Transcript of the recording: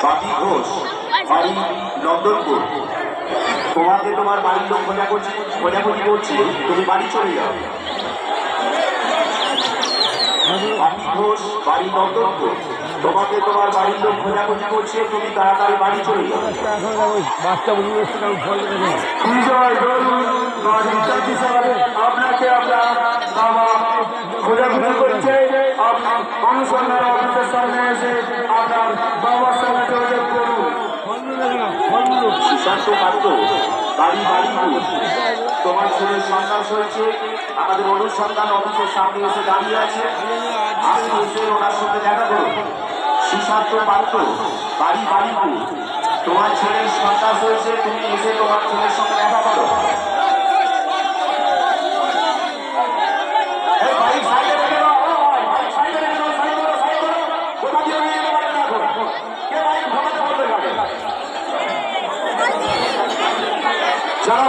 বাপি ঘোষ, বাড়ি নন্দনপুর। তোমাকে তোমার বাড়ির লোক খোঁজাখুঁজি করছে, তুমি বাড়ি চলে যাও। বাপি ঘোষ, বাড়ি নন্দনপুর। তোমাকে তোমার বাড়ির লোক খোঁজাখুঁজি করছে, তুমি তাড়াতাড়ি বাড়ি চলে যাও। আপনাকে আপনার বাবা খোঁজাখুঁজি করছে, আপনি অনুসন্ধান অফিসের সামনে এসে আপনার বাবার সঙ্গে যোগাযোগ করুন। সুশান্ত পাত্র, বাড়ি বাড়িপুর। তোমার ছেলের সন্ধান হয়েছে, আমাদের অনুসন্ধান অফিসের সামনে এসে দাঁড়িয়ে আছে, আপনি এসে ওনার সঙ্গে দেখা করুন। সুশান্ত পাত্র, বাড়ি বাড়িপুর। তোমার ছেলের সন্ধান হয়েছে, তুমি এসে তোমার ছেলের সঙ্গে দেখা করো। যারা